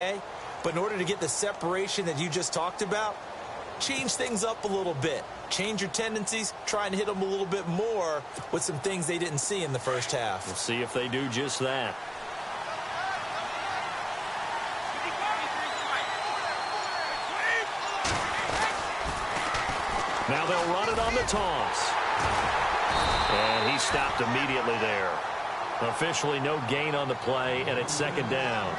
But in order to get the separation that you just talked about, change things up a little bit. Change your tendencies, try and hit them a little bit more with some things they didn't see in the first half. We'll see if they do just that. Now they'll run it on the toss. And he stopped immediately there. Officially no gain on the play, and it's second down.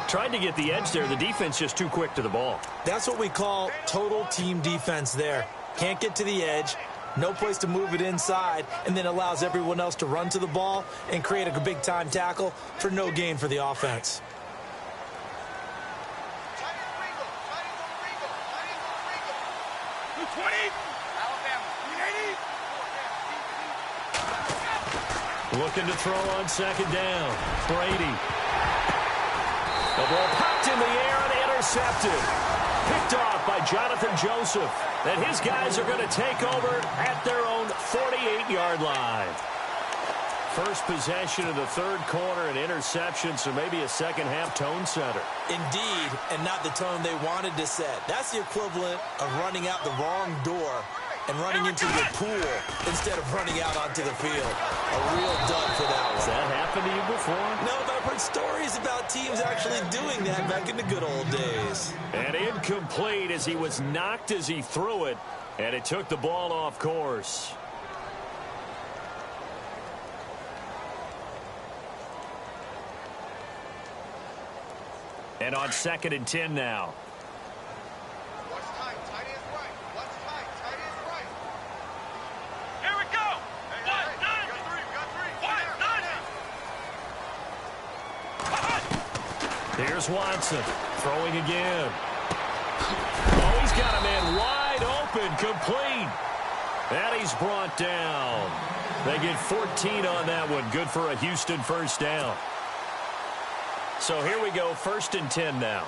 Tried to get the edge there. The defense just too quick to the ball. That's what we call total team defense there. Can't get to the edge, no place to move it inside, and then allows everyone else to run to the ball and create a big-time tackle for no gain for the offense. Looking to throw on second down. Brady. The ball popped in the air and intercepted. Picked off by Jonathan Joseph. And his guys are going to take over at their own 48-yard line. First possession of the third quarter, an interception, so maybe a second-half tone setter. Indeed, and not the tone they wanted to set. That's the equivalent of running out the wrong door and running into your pool instead of running out onto the field. A real dud for that one. Has that happened to you before? No, but I've heard stories about teams actually doing that back in the good old days. And incomplete as he was knocked as he threw it, and it took the ball off course. And on 2nd and 10 now. Here's Watson throwing again. Oh, he's got a man wide open, complete. And he's brought down. They get 14 on that one. Good for a Houston first down. So here we go, 1st and 10 now.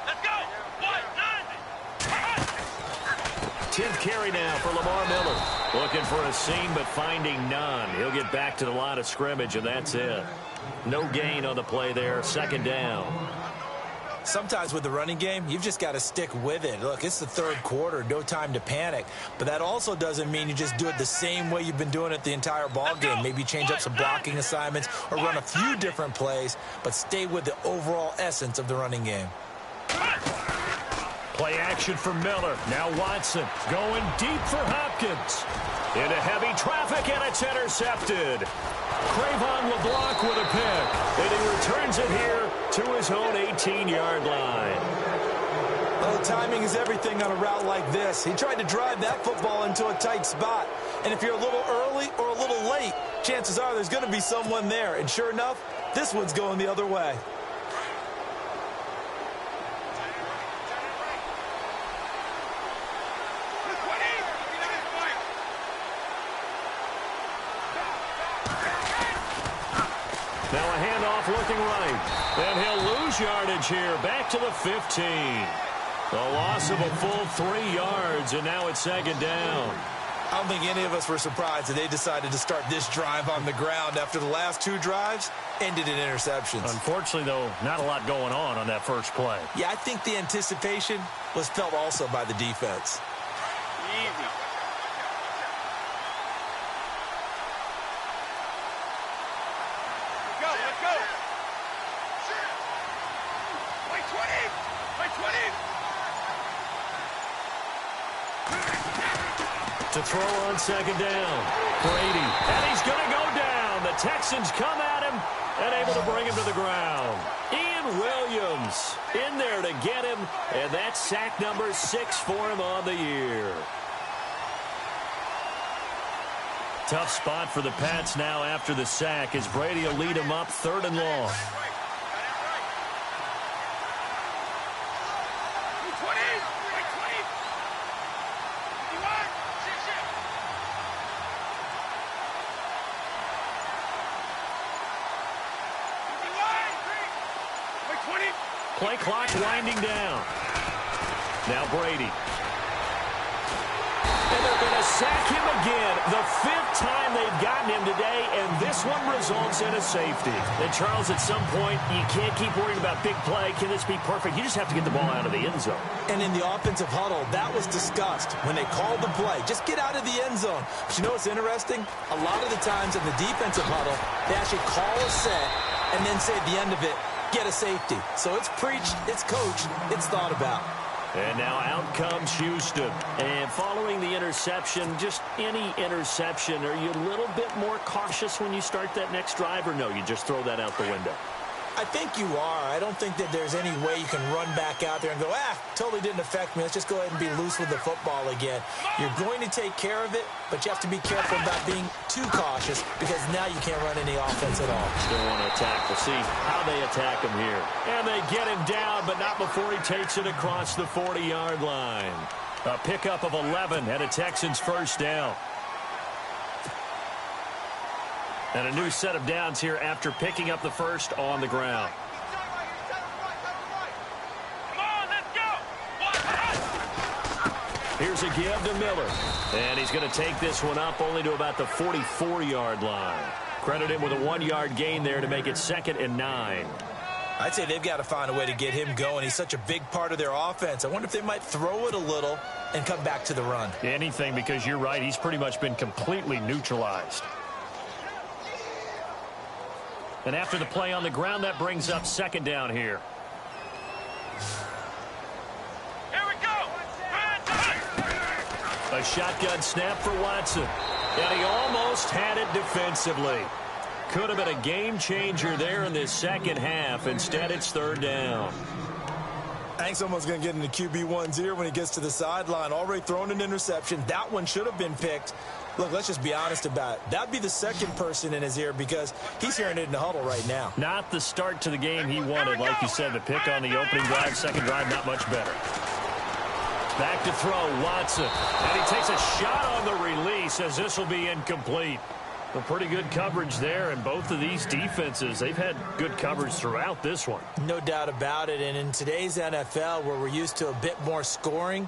Let's go. 10th carry now for Lamar Miller. Looking for a seam, but finding none. He'll get back to the line of scrimmage, and that's it. No gain on the play there, 2nd down. Sometimes with the running game, you've just got to stick with it. Look, it's the third quarter, no time to panic. But that also doesn't mean you just do it the same way you've been doing it the entire ball game. Maybe change up some blocking assignments or run a few different plays, but stay with the overall essence of the running game. Play action for Miller. Now Watson going deep for Hopkins. Into heavy traffic, and it's intercepted. Crayvon LeBlanc with a pick. And he returns it here to his own 18-yard line. Well, timing is everything on a route like this. He tried to drive that football into a tight spot. And if you're a little early or a little late, chances are there's going to be someone there. And sure enough, this one's going the other way. Now a handoff looking right. And he'll lose yardage here. Back to the 15. A loss of a full 3 yards, and now it's 2nd down. I don't think any of us were surprised that they decided to start this drive on the ground after the last 2 drives ended in interceptions. Unfortunately, though, not a lot going on that first play. Yeah, I think the anticipation was felt also by the defense. Easy. To throw on 2nd down. Brady. And he's going to go down. The Texans come at him and able to bring him to the ground. Ian Williams in there to get him. And that's sack number 6 for him on the year. Tough spot for the Pats now after the sack as Brady will lead him up 3rd and long. Play clock winding down. Now Brady. And they're going to sack him again. The 5th time they've gotten him today, and this one results in a safety. And, Charles, at some point, you can't keep worrying about big play. Can this be perfect? You just have to get the ball out of the end zone. And in the offensive huddle, that was discussed when they called the play. Just get out of the end zone. But you know what's interesting? A lot of the times in the defensive huddle, they actually call a set and then say at the end of it, get a safety. So it's preached, it's coached, it's thought about. And now out comes Houston. And following the interception, just any interception, are you a little bit more cautious when you start that next drive, or no, you just throw that out the window? I think you are. I don't think that there's any way you can run back out there and go, totally didn't affect me. Let's just go ahead and be loose with the football again. You're going to take care of it, but you have to be careful about being too cautious because now you can't run any offense at all. Still want to attack. We'll see how they attack him here. And they get him down, but not before he takes it across the 40-yard line. A pickup of 11 and a Texans first down. And a new set of downs here after picking up the first on the ground. Here's a give to Miller. And he's going to take this one up only to about the 44-yard line. Credit him with a 1-yard gain there to make it 2nd and 9. I'd say they've got to find a way to get him going. He's such a big part of their offense. I wonder if they might throw it a little and come back to the run. Anything, because you're right. He's pretty much been completely neutralized. And after the play on the ground, that brings up 2nd down here. Here we go. A shotgun snap for Watson. And he almost had it defensively. Could have been a game changer there in this second half. Instead, it's 3rd down. I think someone's going to get into QB1's ear when he gets to the sideline. Already thrown an interception. That one should have been picked. Look, let's just be honest about it. That'd be the second person in his ear because he's hearing it in the huddle right now. Not the start to the game he wanted. Like you said, the pick on the opening drive, second drive, not much better. Back to throw, Watson. And he takes a shot on the release as this will be incomplete. A pretty good coverage there, and both of these defenses, they've had good coverage throughout this one. No doubt about it, and in today's NFL, where we're used to a bit more scoring,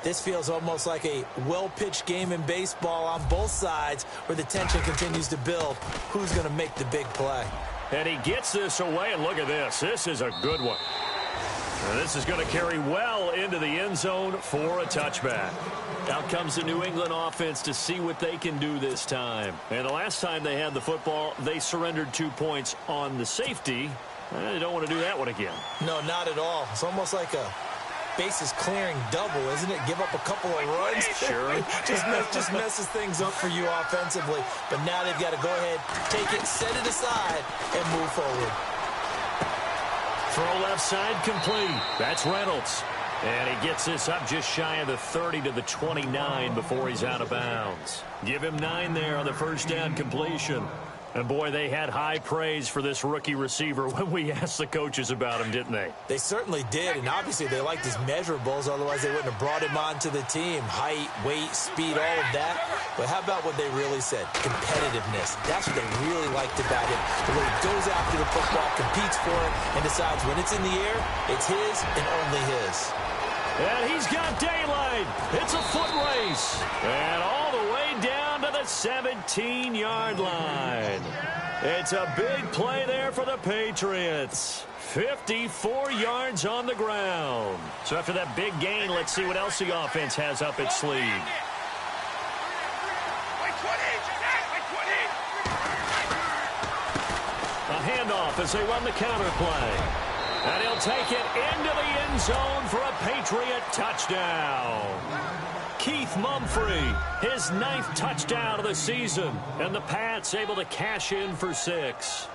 this feels almost like a well-pitched game in baseball on both sides where the tension continues to build. Who's going to make the big play? And he gets this away, and look at this. This is a good one. And this is going to carry well into the end zone for a touchback. Out comes the New England offense to see what they can do this time. And the last time they had the football, they surrendered 2 points on the safety. They don't want to do that one again. No, not at all. It's almost like a bases clearing double, isn't it? Give up a couple of runs. Sure. just messes things up for you offensively. But now they've got to go ahead, take it, set it aside, and move forward. Throw left side complete. That's Reynolds. And he gets this up just shy of the 30 to the 29 before he's out of bounds. Give him 9 there on the first down completion. And, boy, they had high praise for this rookie receiver when we asked the coaches about him, didn't they? They certainly did, and obviously they liked his measurables. Otherwise, they wouldn't have brought him onto the team. Height, weight, speed, all of that. But how about what they really said? Competitiveness. That's what they really liked about him. The way he goes after the football, competes for it, and decides when it's in the air, it's his and only his. And he's got daylight. It's a foot race. And all the way down to the 17-yard line. It's a big play there for the Patriots. 54 yards on the ground. So after that big gain, let's see what else the offense has up its sleeve. A handoff as they run the counter play. And he'll take it into the end zone for a Patriot touchdown. Keith Mumphrey, his 9th touchdown of the season. And the Pats able to cash in for 6.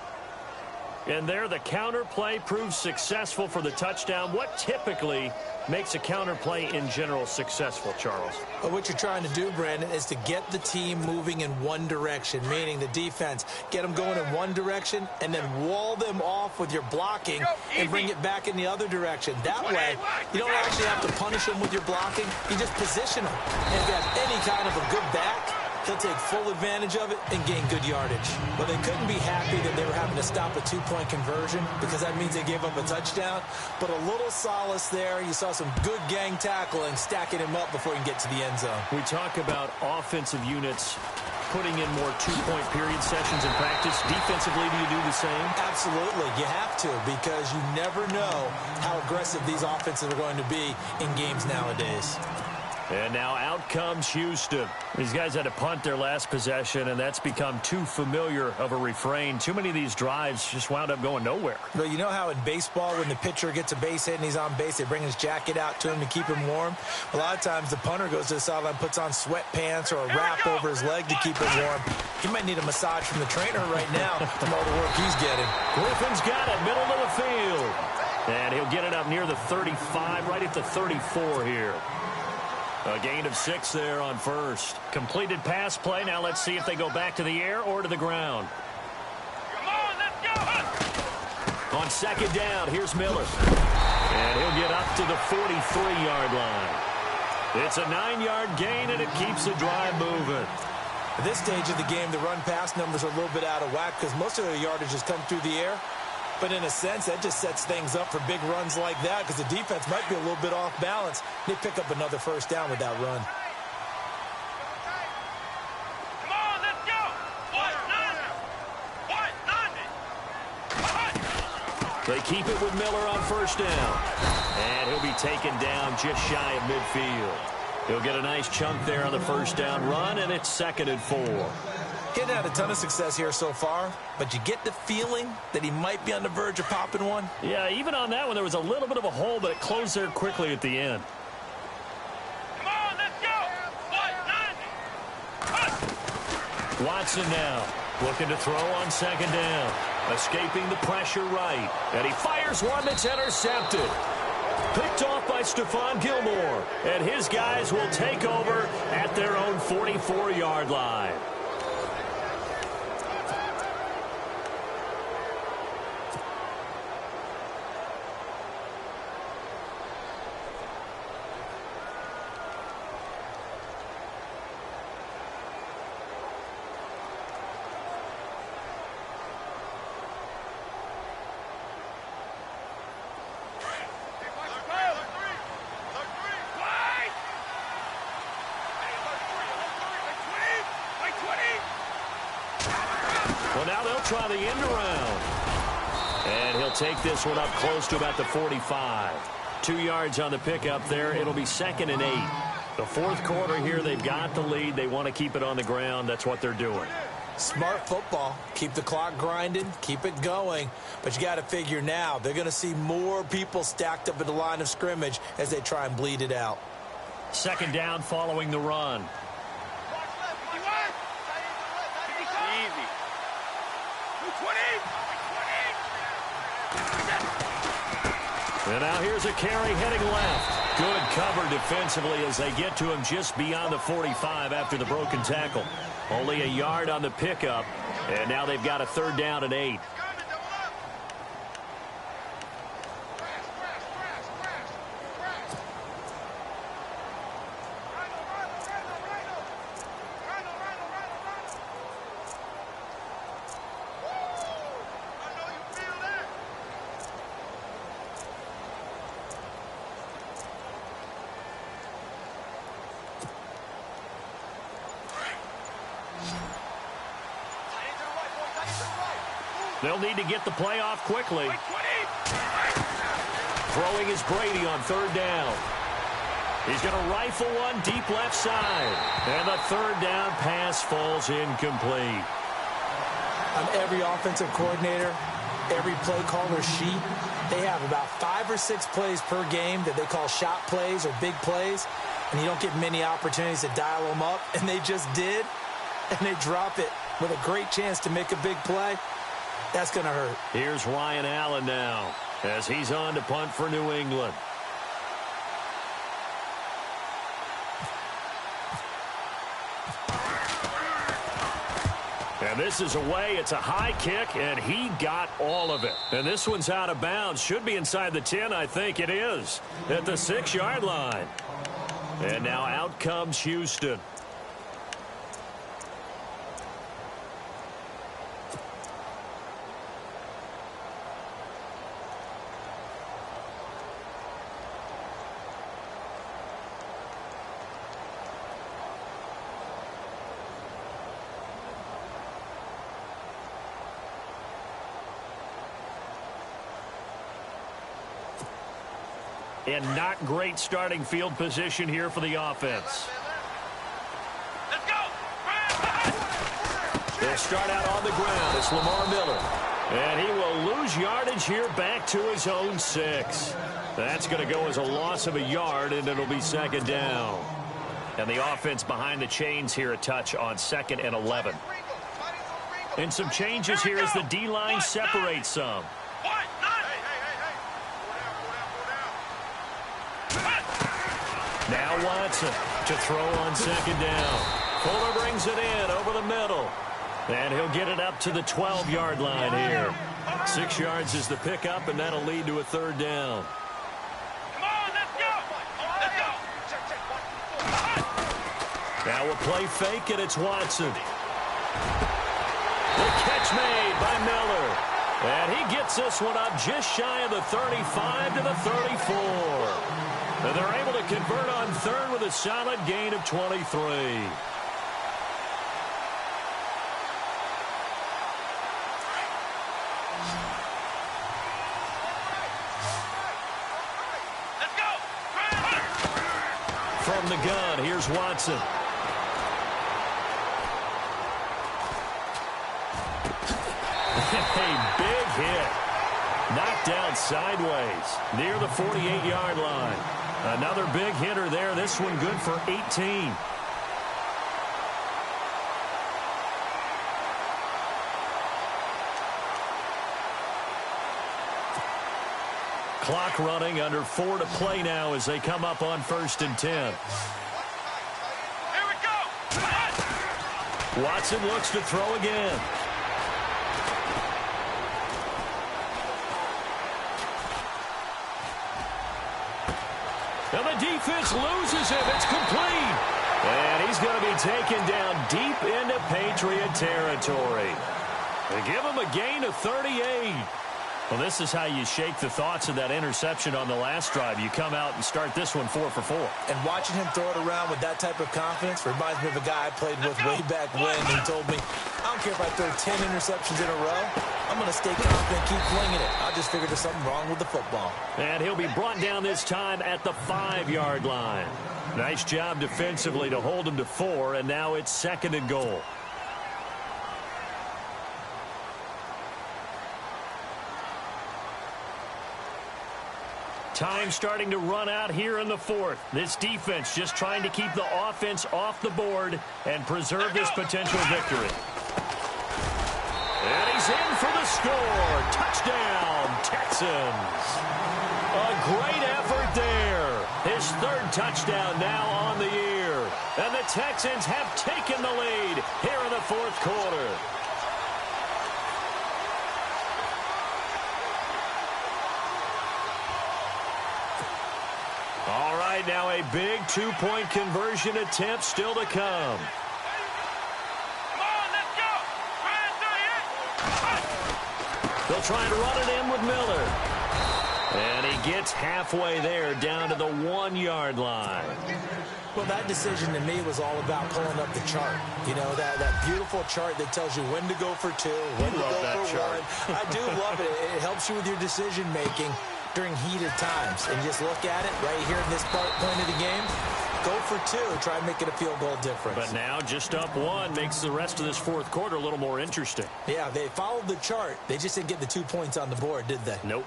And there the counter play proves successful for the touchdown. What typically makes a counter play in general successful, Charles? Well, what you're trying to do, Brandon, is to get the team moving in one direction, meaning the defense. Get them going in one direction and then wall them off with your blocking and bring it back in the other direction. That way, you don't actually have to punish them with your blocking. You just position them. And if you have any kind of a good back, He'll take full advantage of it and gain good yardage. But they couldn't be happy that they were having to stop a two-point conversion because that means they gave up a touchdown. But a little solace there. You saw some good gang tackling, stacking him up before he can get to the end zone. We talk about offensive units putting in more two-point period sessions in practice. Defensively, do you do the same? Absolutely. You have to, because you never know how aggressive these offenses are going to be in games nowadays. And now out comes Houston. These guys had to punt their last possession, and that's become too familiar of a refrain. Too many of these drives just wound up going nowhere. But you know how in baseball, when the pitcher gets a base hit and he's on base, they bring his jacket out to him to keep him warm? A lot of times the punter goes to the sideline, puts on sweatpants or a wrap over his leg to keep him warm. He might need a massage from the trainer right now from all the work he's getting. Griffin's got it, middle of the field. And he'll get it up near the 35, right at the 34 here. A gain of 6 there on first. Completed pass play. Now let's see if they go back to the air or to the ground. Come on, let's go. On second down, here's Miller. And he'll get up to the 43-yard line. It's a 9-yard gain, and it keeps the drive moving. At this stage of the game, the run-pass numbers are a little bit out of whack because most of their yardage has come through the air. But in a sense, that just sets things up for big runs like that because the defense might be a little bit off balance. They pick up another first down with that run. Come on, let's go. What? They keep it with Miller on first down. And he'll be taken down just shy of midfield. He'll get a nice chunk there on the first down run, and it's 2nd and 4. He hadn't had a ton of success here so far, but you get the feeling that he might be on the verge of popping one. Yeah, even on that one, there was a little bit of a hole, but it closed there quickly at the end. Come on, let's go. What? Watson now looking to throw on second down. Escaping the pressure right. And he fires one that's intercepted. Picked off by Stephon Gilmore. And his guys will take over at their own 44-yard line. Well, now they'll try the end around. And he'll take this one up close to about the 45. 2 yards on the pickup there. It'll be 2nd and 8. The fourth quarter here, they've got the lead. They want to keep it on the ground. That's what they're doing. Smart football. Keep the clock grinding. Keep it going. But you got to figure now, they're going to see more people stacked up at the line of scrimmage as they try and bleed it out. 2nd down following the run. And now here's a carry heading left. Good cover defensively as they get to him just beyond the 45 after the broken tackle. Only a yard on the pickup, and now they've got a 3rd down and 8. They'll need to get the play off quickly. Throwing is Brady on 3rd down. He's going to rifle one deep left side. And the 3rd down pass falls incomplete. On every offensive coordinator, every play caller sheet, they have about 5 or 6 plays per game that they call shot plays or big plays. And you don't get many opportunities to dial them up. And they just did. And they drop it with a great chance to make a big play. That's going to hurt. Here's Ryan Allen now as he's on to punt for New England. And this is away. It's a high kick, and he got all of it. And this one's out of bounds. Should be inside the 10. I think it is at the 6-yard line. And now out comes Houston. And not great starting field position here for the offense. Let's go. They'll start out on the ground. It's Lamar Miller. And he will lose yardage here back to his own 6. That's going to go as a loss of a yard, and it'll be second down. And the offense behind the chains here a touch on 2nd and 11. And some changes here as the D-line separates some. Now Watson to throw on 2nd down. Fuller brings it in over the middle. And he'll get it up to the 12-yard line here. 6 yards is the pickup, and that'll lead to a 3rd down. Come on, let's go. Let's go. Now a play fake, and it's Watson. The catch made by Miller. And he gets this one up just shy of the 35 to the 34. And they're able to convert on 3rd with a solid gain of 23. From the gun, here's Watson. A big hit. Knocked down sideways near the 48-yard line. Another big hitter there. This one good for 18. Clock running, under 4 to play now as they come up on 1st and 10. Here we go. Watson looks to throw again. And the defense loses him. It's complete. And he's going to be taken down deep into Patriot territory. They give him a gain of 38. Well, this is how you shake the thoughts of that interception on the last drive. You come out and start this one 4 for 4. And watching him throw it around with that type of confidence reminds me of a guy I played with way back when. He told me, I don't care if I throw 10 interceptions in a row. I'm going to stay confident, keep flinging it. I just figured there's something wrong with the football. And he'll be brought down this time at the 5-yard line. Nice job defensively to hold him to 4, and now it's 2nd and goal. Time starting to run out here in the 4th. This defense just trying to keep the offense off the board and preserve this potential victory. And he's in for the score. Touchdown, Texans. A great effort there. His 3rd touchdown now on the year. And the Texans have taken the lead here in the 4th quarter. All right, now a big 2-point conversion attempt still to come. Come on, let's go. They'll try and run it in with Miller. And he gets halfway there down to the 1-yard line. Well, that decision to me was all about pulling up the chart. You know, that beautiful chart that tells you when to go for 2, when to go for 1. I do love it. It helps you with your decision-making during heated times. And just look at it right here in this point of the game. Go for 2. Try and make it a field goal difference. But now just up 1 makes the rest of this 4th quarter a little more interesting. Yeah, they followed the chart. They just didn't get the 2 points on the board, did they? Nope.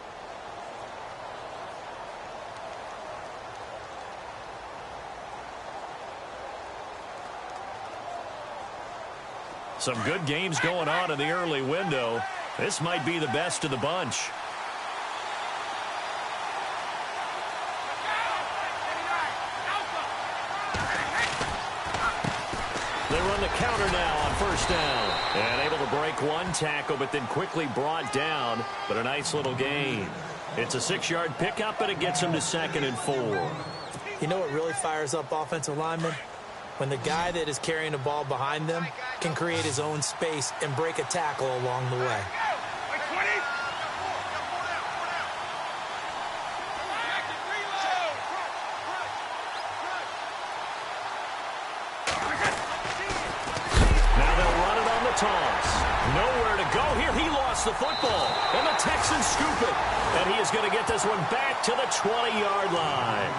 Some good games going on in the early window. This might be the best of the bunch. They run the counter now on 1st down. And able to break 1 tackle, but then quickly brought down. But a nice little gain. It's a 6-yard pickup, and it gets them to 2nd and 4. You know what really fires up offensive linemen? When the guy that is carrying the ball behind them can create his own space and break a tackle along the way. Nowhere to go here. He lost the football, and the Texans scoop it. And he is going to get this one back to the 20-yard line.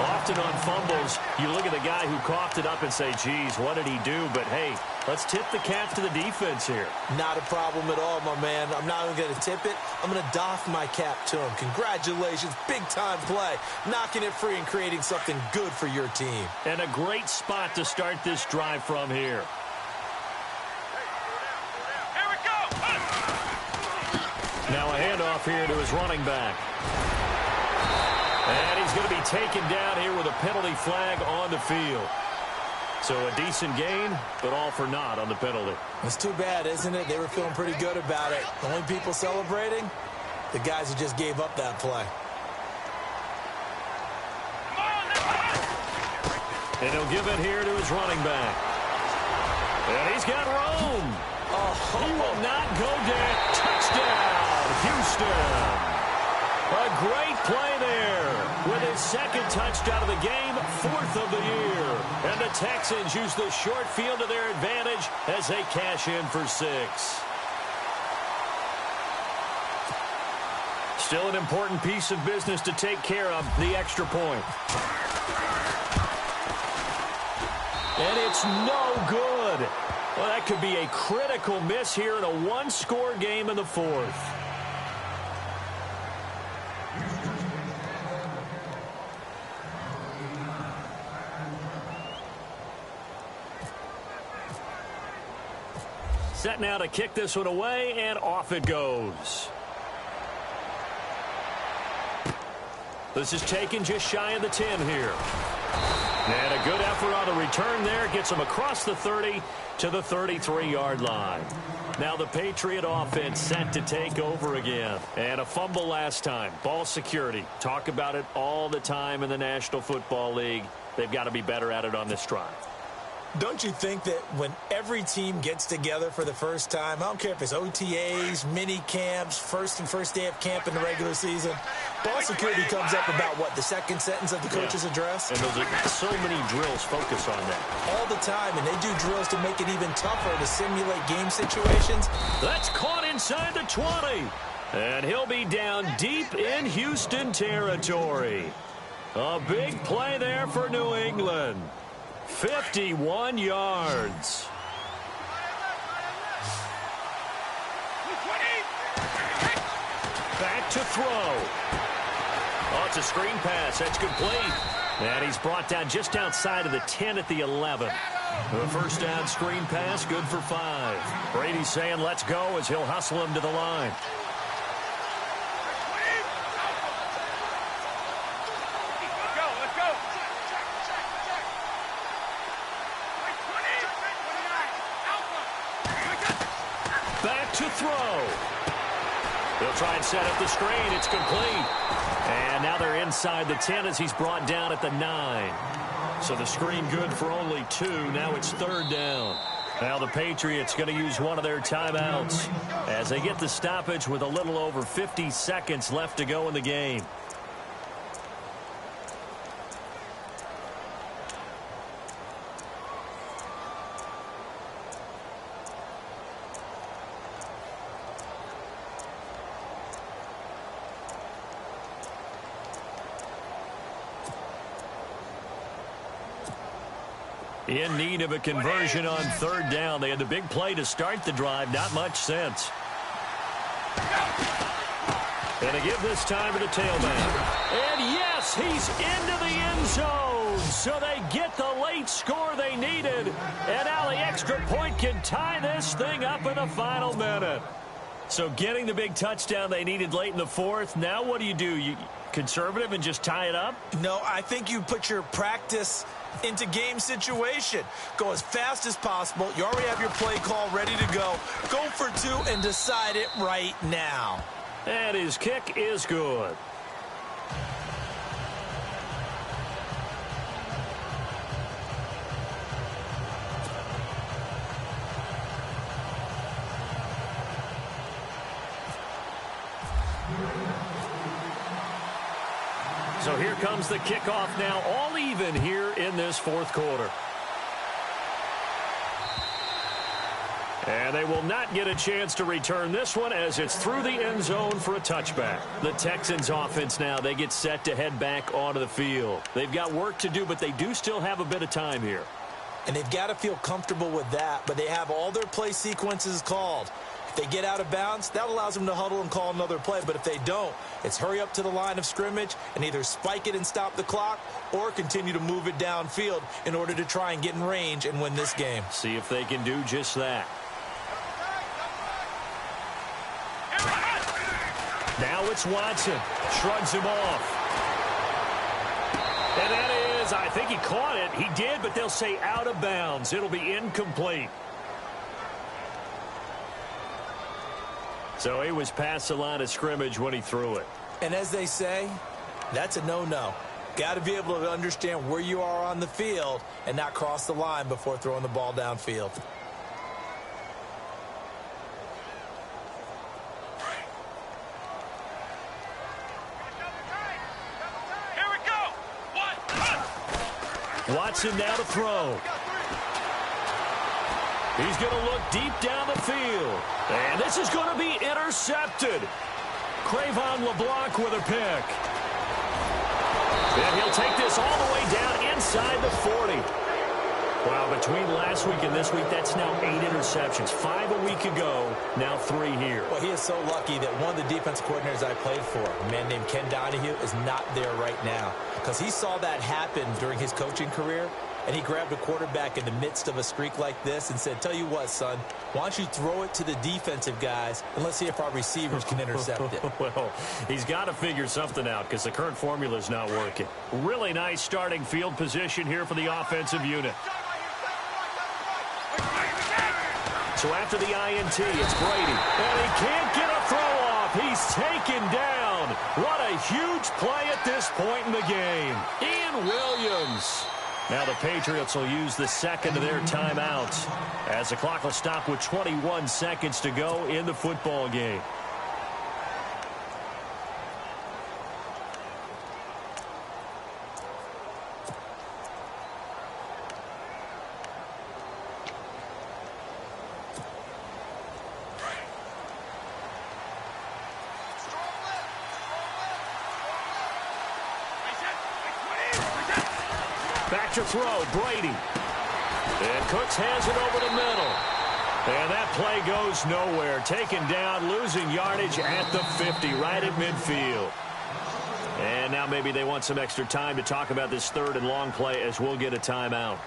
Often on fumbles, you look at the guy who coughed it up and say, geez, what did he do? But, hey, let's tip the cap to the defense here. Not a problem at all, my man. I'm not even going to tip it. I'm going to doff my cap to him. Congratulations. Big-time play. Knocking it free and creating something good for your team. And a great spot to start this drive from here. Here we go. Now a handoff here to his running back. And he's going to be taken down here with a penalty flag on the field. So a decent gain, but all for naught on the penalty. It's too bad, isn't it? They were feeling pretty good about it. The only people celebrating, the guys who just gave up that play. And he'll give it here to his running back. And he's got room. He will not go down. Touchdown, Houston. A great play there with his second touchdown of the game, 4th of the year. And the Texans use the short field to their advantage as they cash in for 6. Still an important piece of business to take care of, the extra point. And it's no good. Well, that could be a critical miss here in a one-score game in the 4th. Set now to kick this one away, and off it goes. This is taken just shy of the 10 here. And a good effort on the return there. Gets him across the 30 to the 33-yard line. Now the Patriot offense set to take over again. And a fumble last time. Ball security. Talk about it all the time in the National Football League. They've got to be better at it on this drive. Don't you think that when every team gets together for the first time, I don't care if it's OTAs, mini camps, first day of camp in the regular season, ball security comes up about, what, the second sentence of the coach's address? And those are so many drills focus on that. All the time, and they do drills to make it even tougher to simulate game situations. That's caught inside the 20. And he'll be down deep in Houston territory. A big play there for New England. 51 yards. Back to throw. Oh, it's a screen pass. That's complete. And he's brought down just outside of the 10 at the 11. The first down screen pass, good for 5. Brady's saying let's go as he'll hustle him to the line. To throw. They'll try and set up the screen. It's complete. And now they're inside the 10 as he's brought down at the 9. So the screen good for only 2. Now it's 3rd down. Now the Patriots going to use one of their timeouts as they get the stoppage with a little over 50 seconds left to go in the game. In need of a conversion on 3rd down. They had the big play to start the drive. Not much sense. And a give this time to the tailback. And yes, he's into the end zone. So they get the late score they needed. And now the extra point can tie this thing up in the final minute. So getting the big touchdown they needed late in the 4th. Now what do? You conservative and just tie it up? No, I think you put your practice into game situation. Go as fast as possible. You already have your play call ready to go. Go for 2 and decide it right now. And his kick is good. So here comes the kickoff now, all even here in this 4th quarter. And they will not get a chance to return this one as it's through the end zone for a touchback. The Texans offense now, they get set to head back onto the field. They've got work to do, but they do still have a bit of time here. And they've got to feel comfortable with that, but they have all their play sequences called. If they get out of bounds, that allows them to huddle and call another play. But if they don't, it's hurry up to the line of scrimmage and either spike it and stop the clock or continue to move it downfield in order to try and get in range and win this game. See if they can do just that. Now it's Watson. Shrugs him off. And that is, I think he caught it. He did, but they'll say out of bounds. It'll be incomplete. So he was past the line of scrimmage when he threw it. And as they say, that's a no-no. Got to be able to understand where you are on the field and not cross the line before throwing the ball downfield. Here we go. Watson now to throw. He's going to look deep down the field. And this is going to be intercepted. Crayvon LeBlanc with a pick. And he'll take this all the way down inside the 40. Wow, between last week and this week, that's now 8 interceptions. 5 a week ago, now 3 here. Well, he is so lucky that one of the defense coordinators I played for, a man named Ken Donahue, is not there right now. Because he saw that happen during his coaching career, and he grabbed a quarterback in the midst of a streak like this and said, tell you what, son, why don't you throw it to the defensive guys, and let's see if our receivers can intercept it. Well, he's got to figure something out because the current formula is not working. Really nice starting field position here for the offensive unit. So after the INT, it's Brady. And he can't get a throw off. He's taken down. What a huge play at this point in the game. Ian Williams. Now the Patriots will use the second of their timeouts as the clock will stop with 21 seconds to go in the football game. Back to throw, Brady. And Cooks has it over the middle. And that play goes nowhere. Taken down, losing yardage at the 50, right at midfield. And now maybe they want some extra time to talk about this third and long play as we'll get a timeout.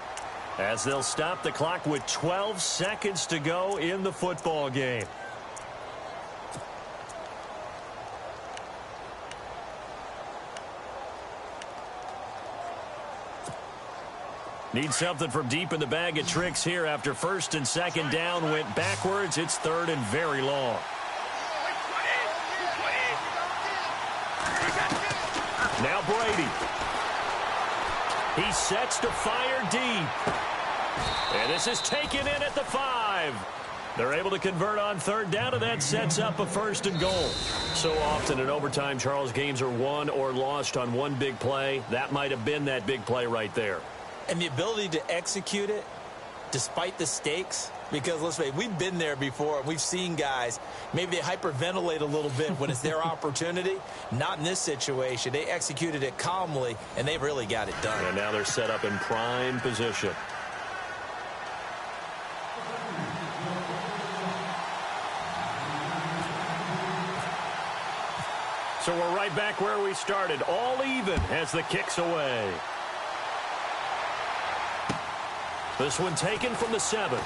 As they'll stop the clock with 12 seconds to go in the football game. Need something from deep in the bag of tricks here after first and second down went backwards. It's third and very long. Now Brady. He sets to fire deep. And this is taken in at the 5. They're able to convert on third down, and that sets up a first and goal. So often in overtime, Charles, games are won or lost on one big play. That might have been that big play right there. And the ability to execute it despite the stakes, because let's face it, we've been there before. We've seen guys, maybe they hyperventilate a little bit when it's their opportunity. Not in this situation. They executed it calmly, and they really got it done. And now they're set up in prime position. So we're right back where we started. All even as the kick's away. This one taken from the 7.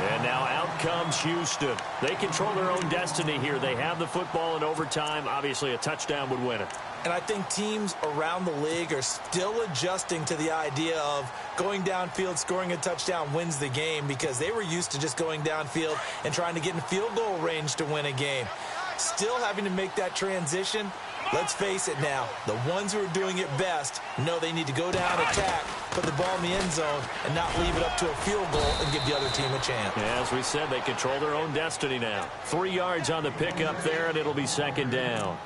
And now out comes Houston. They control their own destiny here. They have the football in overtime. Obviously, a touchdown would win it. And I think teams around the league are still adjusting to the idea of going downfield, scoring a touchdown wins the game, because they were used to just going downfield and trying to get in field goal range to win a game. Still having to make that transition. Let's face it now, the ones who are doing it best know they need to go down, attack, put the ball in the end zone, and not leave it up to a field goal and give the other team a chance. Yeah, as we said, they control their own destiny now. 3 yards on the pickup there, and it'll be second down.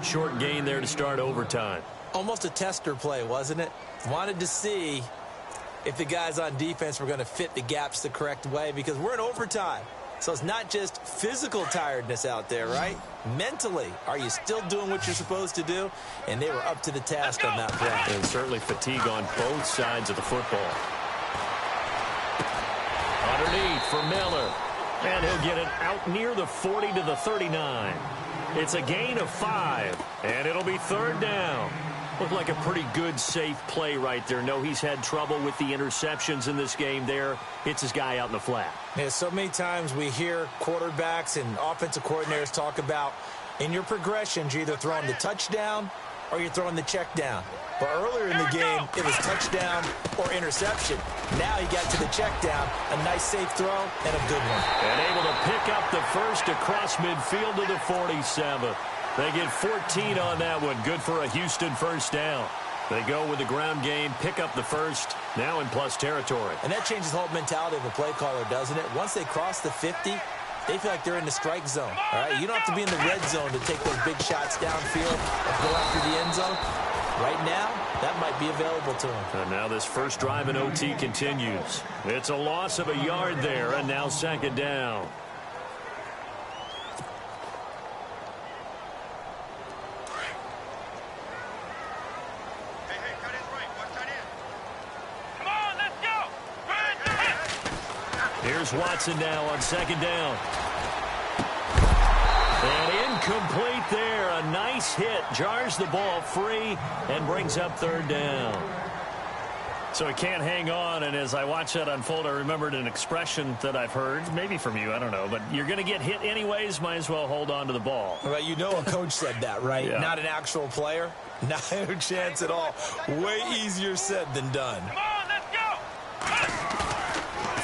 Short gain there to start overtime. Almost a tester play, wasn't it? Wanted to see if the guys on defense were going to fit the gaps the correct way, because we're in overtime. So it's not just physical tiredness out there, right? Mentally, are you still doing what you're supposed to do? And they were up to the task on that play. And certainly fatigue on both sides of the football. Underneath for Miller. And he'll get it out near the 40 to the 39. It's a gain of 5, and it'll be 3rd down. Looked like a pretty good, safe play right there. No, he's had trouble with the interceptions in this game there. Hits his guy out in the flat. Yeah, so many times we hear quarterbacks and offensive coordinators talk about in your progressions, you're either throwing the touchdown or you're throwing the check down. But earlier in the game, it was touchdown or interception. Now he got to the check down, a nice safe throw, and a good one. And able to pick up the first across midfield to the 47. They get 14 on that one. Good for a Houston first down. They go with the ground game, pick up the first, now in plus territory. And that changes the whole mentality of a play caller, doesn't it? Once they cross the 50, they feel like they're in the strike zone. All right, you don't have to be in the red zone to take those big shots downfield and go after the end zone. Right now, that might be available to them. And now this first drive in OT continues. It's a loss of a yard there, and now 2nd down. Here's Watson now on 2nd down. And incomplete there. A nice hit. Jars the ball free and brings up 3rd down. So he can't hang on, and as I watch that unfold, I remembered an expression that I've heard, maybe from you, I don't know, but you're going to get hit anyways, might as well hold on to the ball. Well, you know a coach said that, right? Yeah. Not an actual player. Not a chance at all. Way easier said than done. Come on, let's go.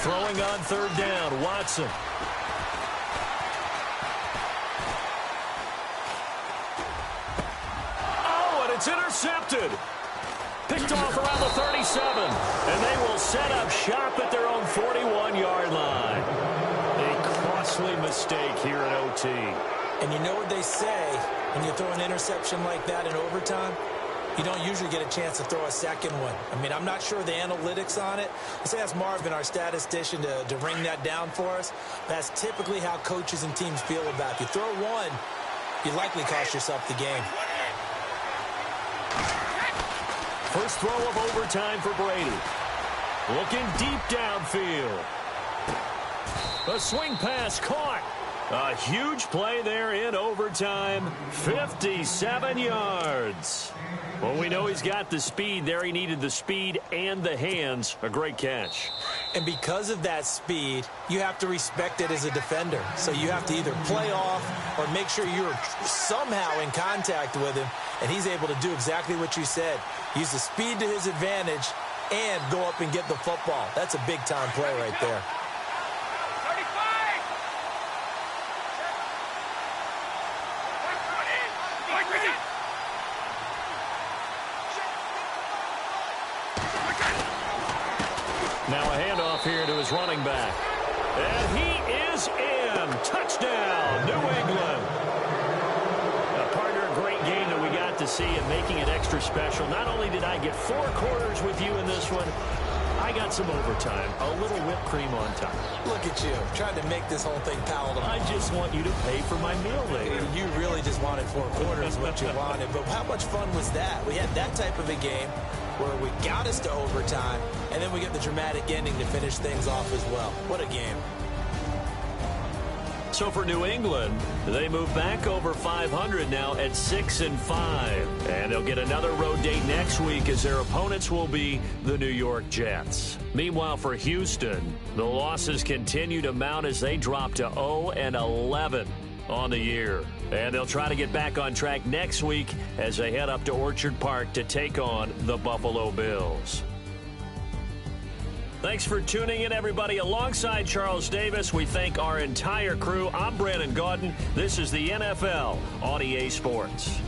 Throwing on 3rd down, Watson. Oh, and it's intercepted. Picked off around the 37. And they will set up shop at their own 41-yard line. A costly mistake here in OT. And you know what they say when you throw an interception like that in overtime? You don't usually get a chance to throw a second one. I mean, I'm not sure the analytics on it. Let's ask Marvin, our statistician, to ring that down for us. That's typically how coaches and teams feel about it. If you throw one, you likely cost yourself the game. First throw of overtime for Brady. Looking deep downfield. A swing pass caught. A huge play there in overtime. 57 yards. Well, we know he's got the speed there. He needed the speed and the hands. A great catch. And because of that speed, you have to respect it as a defender. So you have to either play off or make sure you're somehow in contact with him, and he's able to do exactly what you said. Use the speed to his advantage and go up and get the football. That's a big-time play right there. 35. Now a handoff here to his running back. And he is in. Touchdown, New England. Partner, a great game that we got to see and making it extra special. Not only did I get 4 quarters with you in this one, I got some overtime. A little whipped cream on top. Look at you, trying to make this whole thing palatable. I just want you to pay for my meal later. You really just wanted 4 quarters, what you wanted. But how much fun was that? We had that type of a game where we got us to overtime, and then we get the dramatic ending to finish things off as well. What a game. So for New England, they move back over 500 now at 6-5. And they'll get another road date next week as their opponents will be the New York Jets. Meanwhile, for Houston, the losses continue to mount as they drop to 0-11 on the year. And they'll try to get back on track next week as they head up to Orchard Park to take on the Buffalo Bills. Thanks for tuning in, everybody. Alongside Charles Davis, we thank our entire crew. I'm Brandon Gaudin. This is the NFL on EA Sports.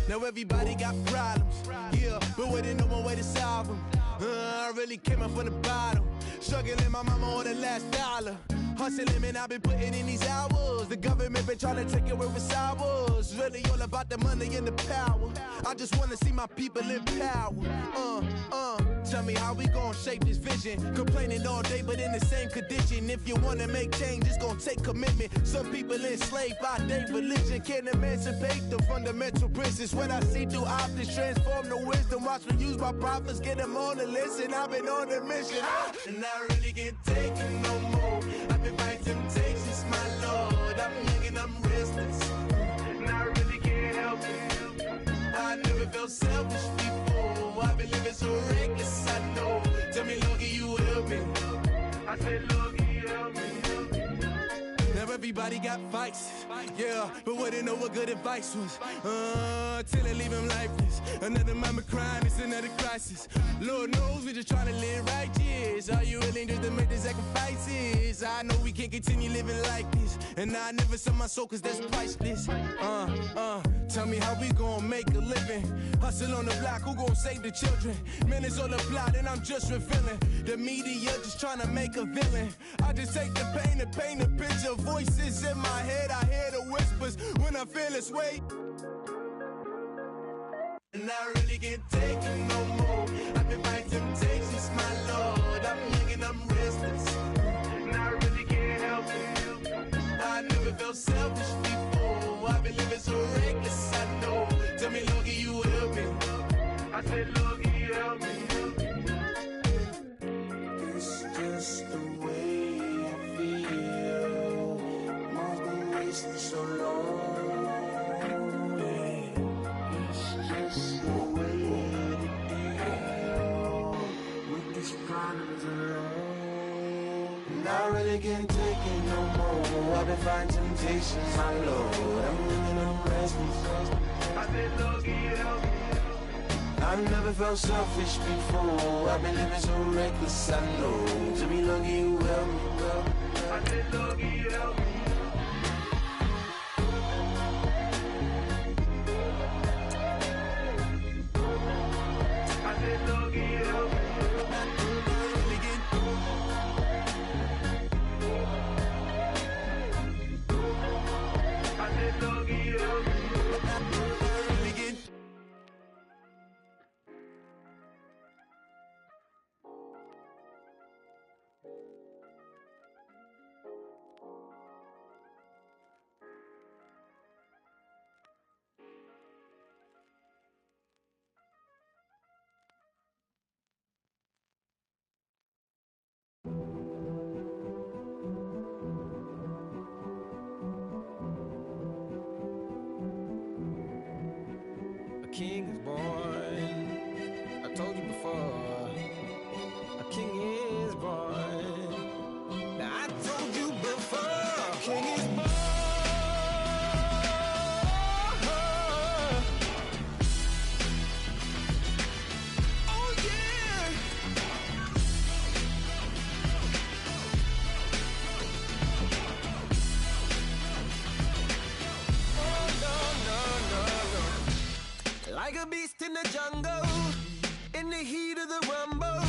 Now everybody got problems, yeah, but waiting no one way to solve them. I really came up from the bottom, struggling my mama on the last dollar. Hustling, man, I've been putting in these hours. The government been trying to take away what's ours. Really all about the money and the power. I just wanna see my people in power. Tell me how we gon' shape this vision. Complaining all day, but in the same condition. If you wanna make change, it's gon' take commitment. Some people enslaved by their religion can't emancipate the fundamental principles. What I see through optics transform the wisdom. Watch me use my prophets, get them on the list, and I've been on a mission. And I really can't take it no more. I've been fighting temptations, my Lord. I'm young and I'm restless, and I really can't help it. I never felt selfish before. I've been living so reckless, I know. Tell me, Lord, can you help me? I said, Lord, can you help me? Now everybody got fights, yeah, but wouldn't know what good advice was. Till it leave him lifeless. Another mama crying, it's another crisis. Lord knows we just trying to live righteous. Are you willing just to make the sacrifices? I know we can't continue living like this, and I never sell my soul cause that's priceless. Tell me how we gon' make a living. Hustle on the block, who gon' save the children? Man, it's on the plot and I'm just revealing. The media just trying to make a villain. I just take the pain and paint a picture. Voices in my head, I hear the whispers when I feel this way. And I really can't take it no more. I've been fighting temptations, my Lord. I'm young and I'm restless, and I really can't help it. I never felt selfish before. I've been living so reckless, I know. Tell me, Lord, can you help me? I said, Lord, can you help me? It's just the way I feel. Mom's been wasting so long. It's just the way to deal with these problems alone. And I really can't take it no more. I've been fighting temptations, my Lord. I'm living on restless. I said, Lord, can you help me? I've never felt selfish before. I've been living so reckless, I know. To be lucky you help me, girl. I said, Lord, can you help me? I said, Lord, can you help me? I said, Lord, can you help me? King is born. I told you before. A king is born. Now I told you before. King is born. Oh yeah. Oh no. Like a beast in the jungle, in the heat of the rumble,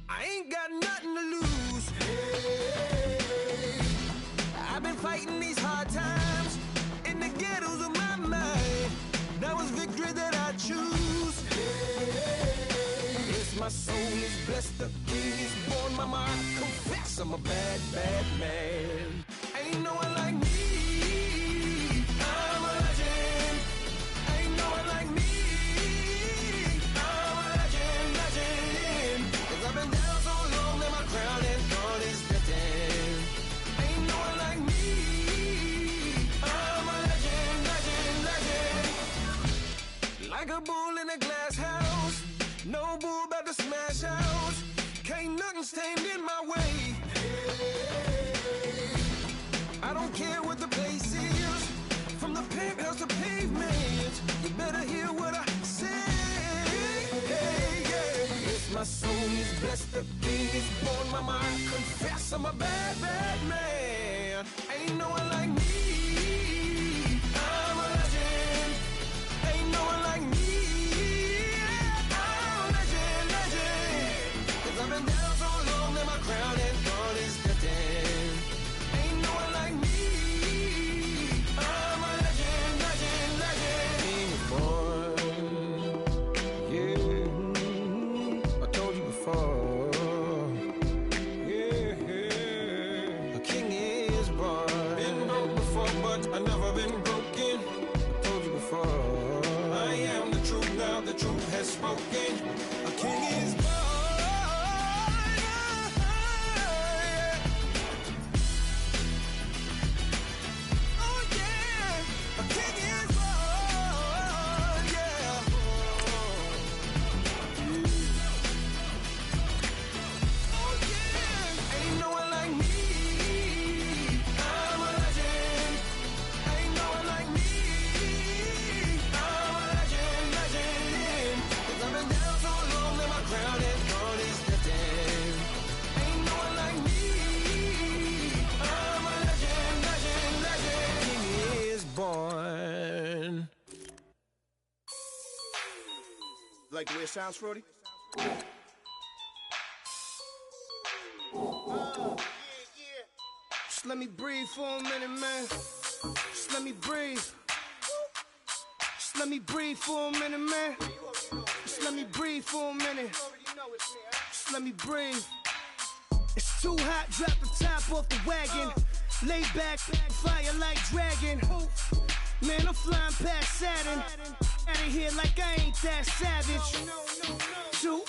I ain't got nothing to lose. Hey, I've been fighting these hard times in the ghettos of my mind. Now it's victory that I choose. Hey, yes, my soul is blessed, the king is born. Mama, I confess I'm a bad, bad man. Ain't no one like me. I'm a legend. Ain't no one like me. I'm a legend, legend. 'Cause I've been down so long that my crown and thorn is destined. Ain't no one like me. I'm a legend, legend, legend. Like a bull in a glass house, no bull about to smash out. Can't nothing stand in my way. I don't care what the place is, from the penthouse to pavement. You better hear what I say. Hey, yeah. Yes, my soul is blessed, the king is born. Mama, I confess I'm a bad, bad man. Ain't no one like me. but I've never been broken. I told you before, I am the truth now, the truth has spoken. A king is born. Like the way it sounds, Frody? Just let me breathe for a minute, man. Just let me breathe. Just let me breathe for a minute, man. Just let me breathe for a minute. Just let me breathe. It's too hot, drop the top off the wagon. Lay back, fire like dragon. Man, I'm flying past Saturn. Out of here like I ain't that savage. Two.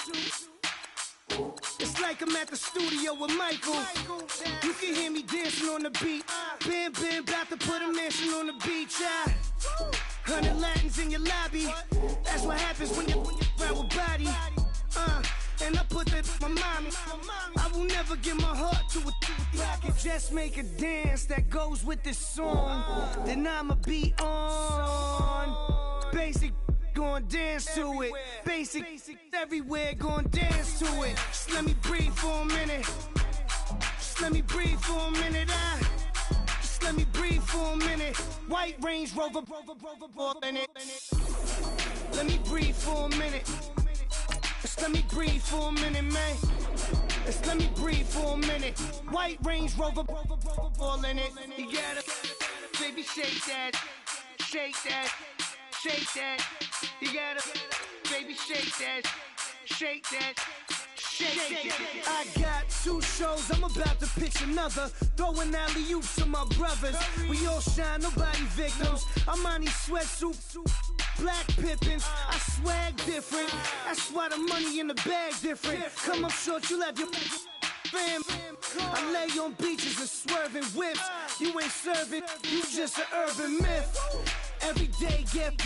It's like I'm at the studio with Michael. You can hear me dancing on the beat. Bam, bam, about to put a mansion on the beach. 100 Latins in your lobby. That's what happens when you ride with body. And I put that in my mommy. I will never give my heart to a I can just make a dance that goes with this song. Then I'ma be on. Basic, gon' dance to it. Basic, everywhere, gon' dance to it. Just let me breathe for a minute. Just let me breathe for a minute. Just let me breathe for a minute. White Range Rover, in it. Let me breathe for a minute. Just let me breathe for a minute, man. Just let me breathe for a minute. White Range Rover, all in it. You gotta, baby, shake that, shake that, shake that. You gotta, baby, shake that, shake that. I got 2 shows, I'm about to pitch another. Throwing alley-oops to my brothers. We all shine, nobody victims. I'm on these sweatsuits, black Pippins. I swag different. That's why the money in the bag different. Come up short, you'll have your fam. I lay on beaches and swerving whips. You ain't serving, you just an urban myth. Every day, get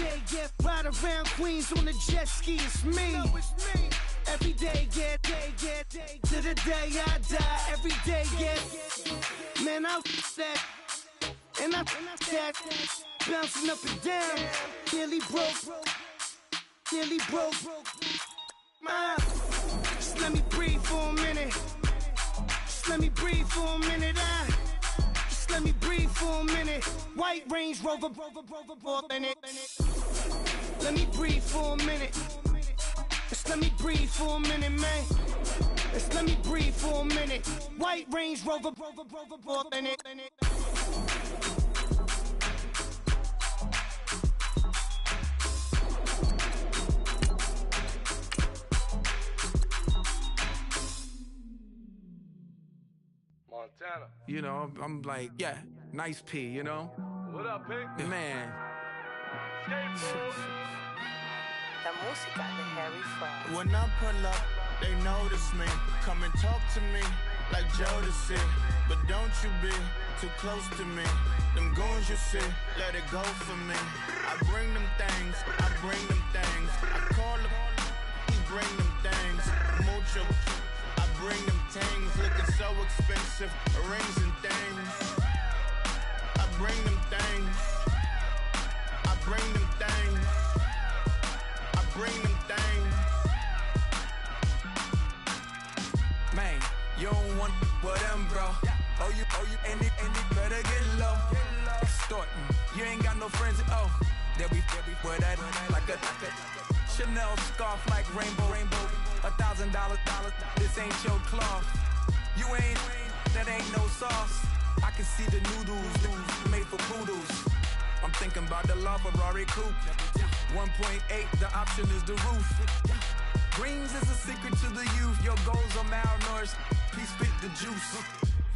ride around Queens on the jet ski, it's me. Every day, get to the day I die. Every day, get man, I that and I that bouncing up and down. Nearly broke. Just let me breathe for a minute. Just let me breathe for a minute. Just let me breathe for a minute. White Range Rover, in it. Let me breathe for a minute. Just let me breathe for a minute, man. Just let me breathe for a minute. White Range Rover, in it. Montana. You know, I'm like, yeah, nice P, you know? What up, Pink? Man. La música de Harry Fraud. When I pull up, they notice me. Come and talk to me like Jodeci. But don't you be too close to me. Them goons you see, let it go for me. I bring them things, I bring them things. I call them, he bring them things. Mucho, I bring them things. Looking so expensive, rings and things. I bring them things. I bring them things. I bring them things. Man, you don't want with them, bro. Oh, you, and it better get low. Extorting, you ain't got no friends. Oh, they'll be for that like a Chanel scarf like rainbow. $1,000, this ain't your cloth. You ain't, that ain't no sauce. I can see the noodles made for poodles. I'm thinking about the LaFerrari coupe. 1.8, the option is the roof. Greens is a secret to the youth. Your goals are malnourished. Please spit the juice.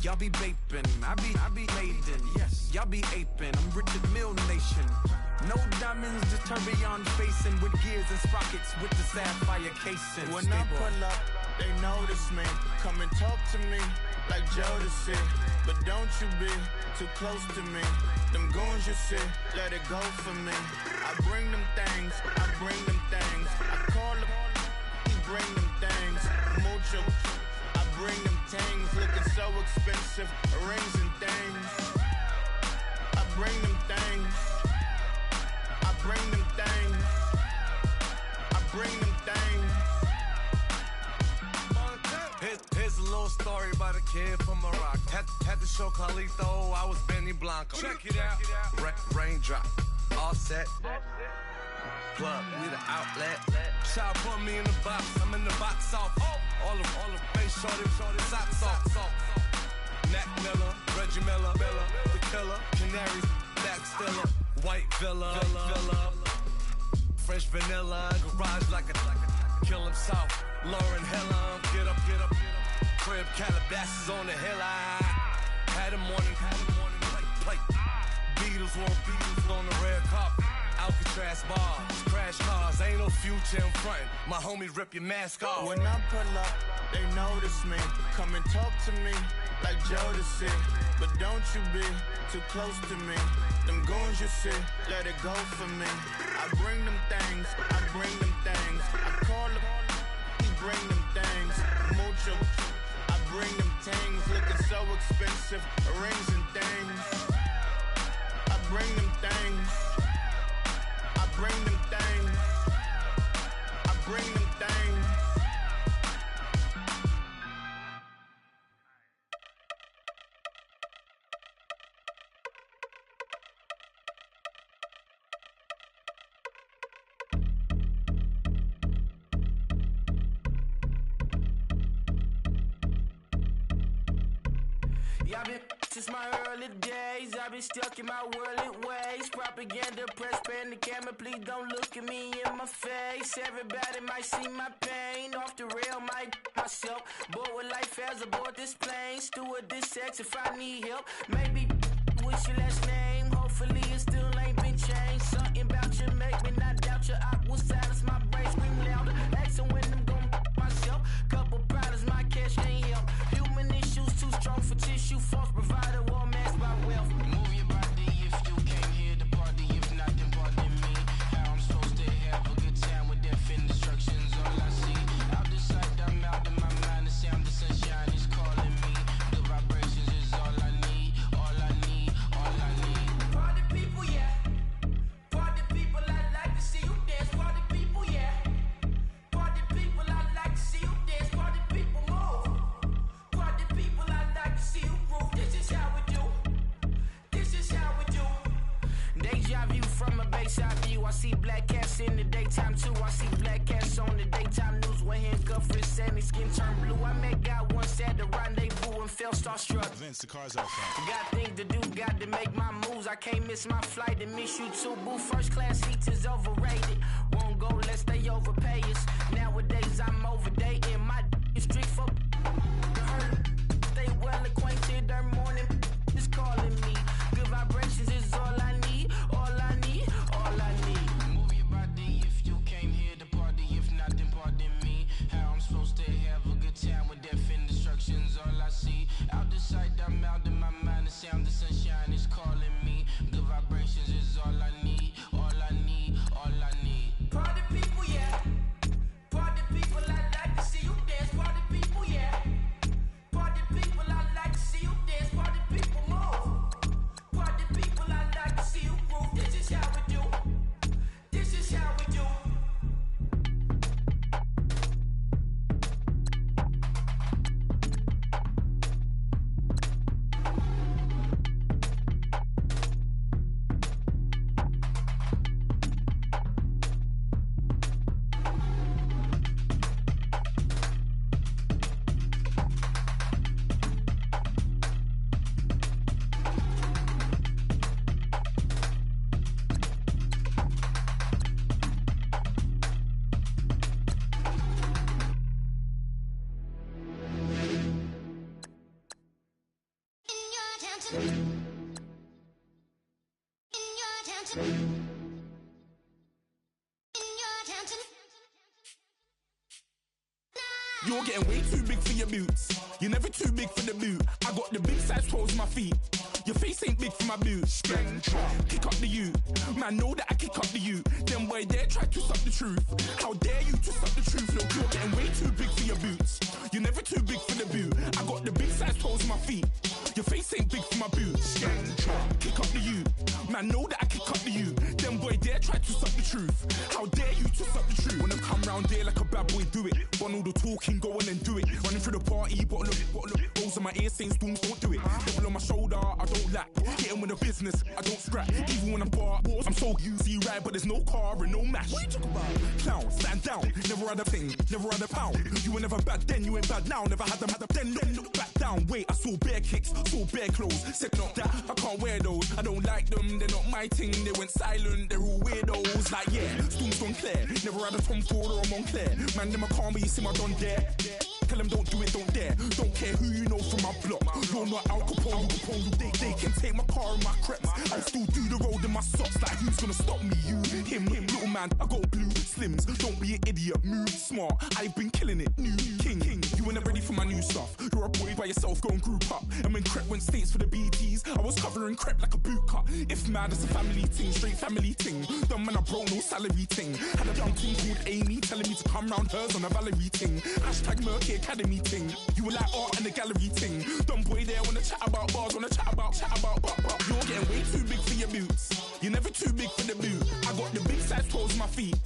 Y'all be vaping, I be laden. Yes, y'all be aping. I'm Richard Mill Nation. No diamonds, just tourbillon facing with gears and sprockets with the sapphire casing. When I pull up, they notice me. Come and talk to me like Jodeci. But don't you be too close to me. Them goons you see, let it go for me. I bring them things, I bring them things. I call them, he bring them things. Mucho, I bring them things. Looking so expensive, rings and things. I bring them things. I bring them things. I bring them things. Here's a little story about a kid from Morocco. Had to show Carlito I was Benny Blanco. Check it out. Raindrop, all set. Plug, we the outlet. Child put me in the box, I'm in the box off. All the face shorty, socks off. Mac Miller, Reggie Miller, the killer, Canaries, Black Stiller, White Villa, French vanilla, garage like a kill him south. Lauren Hill, get up. Crib Calabasas on the hill. I had a morning plate. Beatles on the red carpet. Alcatraz bars, crash cars, ain't no future in front. My homie rip your mask off. When I pull up, they notice me. Come and talk to me like Jodeci. But don't you be too close to me. Them goons you see, let it go for me. I bring them things, I bring them things. I call them, he bring them things. Mucho, I bring them things. Looking so expensive, rings and things. I bring them things. I bring them things. I bring them things. Y'all been since my early days. I've been stuck in my worldly ways. Propaganda, press, pan the camera. Please don't look at me in my face. Everybody might see my pain. Off the rail, might myself. Bored with life as aboard this plane. Steward this sex if I need help. Maybe what's your last name? Hopefully it still ain't been changed. Something about you make me not doubt your I will silence my brain. Scream louder. Asking when I'm gon' myself. Couple problems, my cash ain't help. Human issues too strong for tissue. False provider, war masked by wealth. Move your body if you came here to party. If not, then pardon me. How I'm supposed to have a good time with death and destruction's all I see. Out the sight, I'm out of my mind. The sound, the sunshine is calling me. The vibrations is all I need. All I need, all I need. Party people, yeah. Party people, I like to see you dance. Party people, yeah. Party people, I like to see you dance. Party people, move. Party people, I like to see you groove. This is how we do. This is how we do. Deja view from a bayside view. I see black cats in the daytime too. I see black cats on the daytime news. When handcuffed wrists and his skin turned blue. I met God once at the rendezvous and felt starstruck. Vince, the car's out front. Got things to do, got to make my moves. I can't miss my flight and miss you too, boo. First class seats is overrated. Won't go lest they overpay us. Nowadays I'm overdating. My street for they well acquainted. Their morning is calling me. Good vibrations is all I need. All I need, all I need. Move your body if you came here to party. If not, then pardon me. How I'm supposed to have a good time with death and destruction's all I see. Out the sight, I'm out in my mind. The sound, the sunshine is calling me. Good vibrations is all I need. All I need, all I need. Party people, yeah. Party people, I like to see you dance. Party people, yeah. Party people, I like to see you dance. Party people, move. You're getting way too big for your boots. You're never too big for the boot. I got the big size toes on my feet. Your face ain't big for my boots. Kick up the you. Man, know that I kick up the you. Them boy there try to suck the truth. How dare you to suck the truth? Look, you're getting way too big for your boots. You're never too big for the boot. I got the big size toes on my feet. Your face ain't big for my boots. Kick up the you. Man, know that I kick up the you. Them boy there try to suck the truth. How dare you to suck the truth? Wanna come round there like a bad boy, do it. Want all the talking, go on and do it. Running through the party, bottle up. Rolls on my ear saying storms, don't do it. Devil on my shoulder, I don't lack. Getting with the business, I don't scrap. Even when I'm bar, I'm so easy right, but there's no car and no match. What you talk about? Clown, stand down. Never had a thing, never had a pound. You were never bad then, you ain't bad now. Never had them, then look back down. Wait, I saw bare kicks, saw bare clothes. Said not that, I can't wear those. I don't like them, they're not my thing. They went silent, they're all weirdos. Like yeah, storms gone clear. Never had a Tom Ford or a Montclair. Man, them I can't, but you see my done there. Tell them don't do it, don't dare. Don't care who you know from my block. You're not Al Capone, they can take my car and my creps. I still do the road in my socks. Like who's gonna stop me? You, him, little man. I got blue slims. Don't be an idiot, move smart. I've been killing it, new king. You ain't ready for my new stuff. You're a boy by yourself, go and group up. And when Crep went states for the BTs, I was covering Crep like a boot cut. If mad, it's a family thing, straight family thing. Dumb man, I broke no salary thing. Had a young thing called Amy telling me to come round hers on a Valerie thing. Hashtag Murky Academy thing. You were like art and the gallery thing. Dumb boy there wanna chat about bars, wanna chat about. You're getting way too big for your boots. You're never too big for the boot. I got the big size toes on my feet.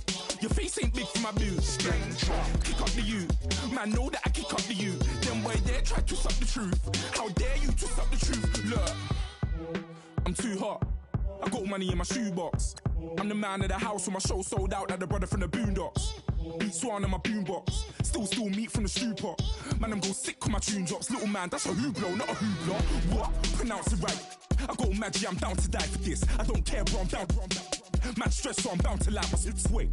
Your face ain't big for my boots. Kick up the you. Man, know that I kick up the you. Them boy there try to suck the truth. How dare you to suck the truth? Look, I'm too hot. I got money in my shoebox. I'm the man of the house when my show sold out like the brother from the Boondocks. Beat Swan in my boombox. Still meat from the stew pot. Man, I'm go sick when my tune drops. Little man, that's a hooplo, not a hoopla. What? Pronounce it right. I got magic, I'm down to die for this. I don't care, bro, I'm down. Man stressed, so I'm bound to lie my slips. Wait,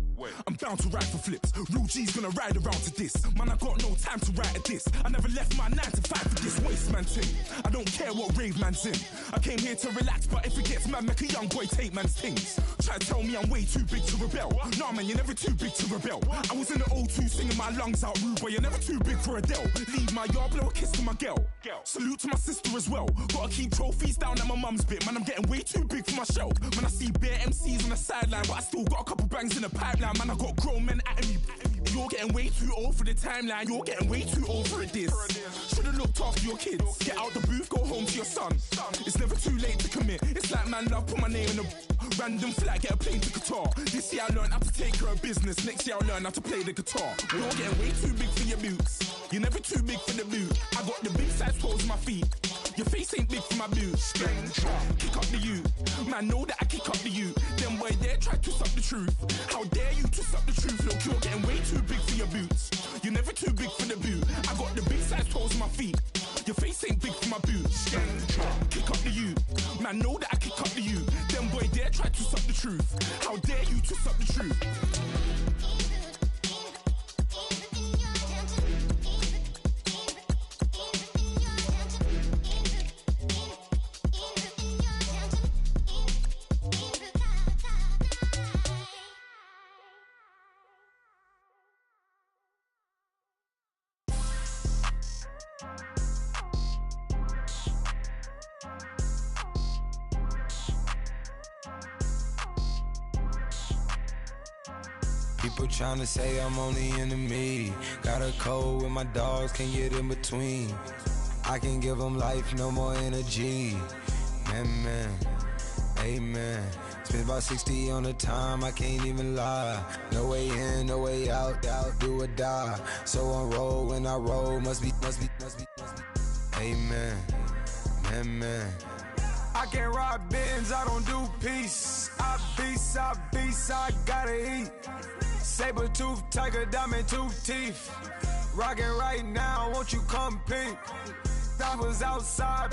I'm bound to ride for flips. Real G's gonna ride around to this. Man, I got no time to write at this. I never left my 9 to 5 for this waste man thing. I don't care what rave man's in. I came here to relax, but if it gets mad, make a young boy take man's things. Try to tell me I'm way too big to rebel. Nah, man, you're never too big to rebel. I was in the O2 singing my lungs out rude, but you're never too big for Adele. Leave my yard, blow a kiss to my girl. Salute to my sister as well. Gotta keep trophies down at my mum's bit. Man, I'm getting way too big for my shelf. Man, I see bare MCs on the sideline, but I still got a couple bangs in the pipeline. Man, I got grown men at me. You're getting way too old for the timeline. You're getting way too old for a diss. Should've looked after your kids. Get out the booth, go home to your son. It's never too late to commit. It's like man love, put my name in a random flag, get a plane to Qatar. This year I learned how to take care of business. Next year I'll learn how to play the guitar. You're getting way too big for your boots. You're never too big for the boot. I got the big size toes on my feet. Your face ain't big for my boots. Kick up the you. Man, know that I kick up the you. Them boy there try to suck the truth. How dare you to suck the truth? Look, you're getting way too big for your boots. You're never too big for the boot. I got the big size toes on my feet. Your face ain't big for my boots. Kick up the you. Man, know that I kick up the you. Them boy there try to suck the truth. How dare you to suck the truth? People tryna say I'm only enemy. Got a code with my dogs, can't get in between. I can give them life, no more energy. Man, amen. Spent about 60 on the time, I can't even lie. No way in, no way out, do or die. So on roll, when I roll, must be. Amen, man. I can't ride Benz, I don't do peace. I beast, I gotta eat. Saber tooth, tiger, diamond tooth teeth. Rockin' right now, won't you come peep? I was outside.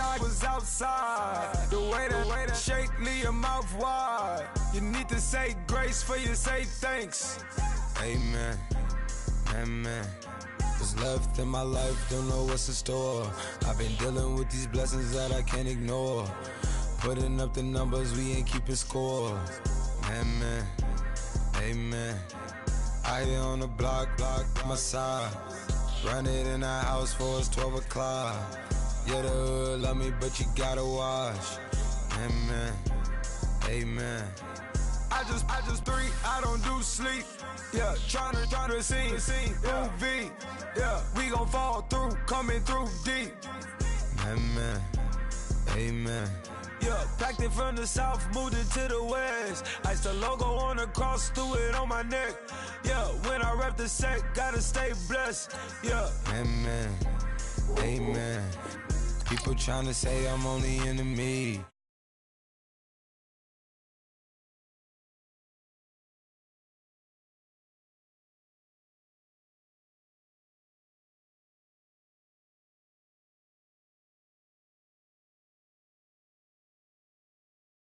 The way that shake, leave your mouth wide. You need to say grace for you say thanks. Amen, What's left in my life, don't know what's in store. I've been dealing with these blessings that I can't ignore. Putting up the numbers, we ain't keeping score. Man, amen. I here on the block, my side. Run it in the house for it's 12 o'clock. Yeah, the hood love me, but you gotta watch. Amen. I just three, I don't do sleep. Yeah, tryna see movie. Yeah, we gon' fall through, coming through deep. Amen. Yeah, packed it from the south, moved it to the west. Iced the logo on the cross, threw it on my neck. Yeah, when I rep the set, gotta stay blessed. Yeah. Amen. People tryna say I'm only enemy.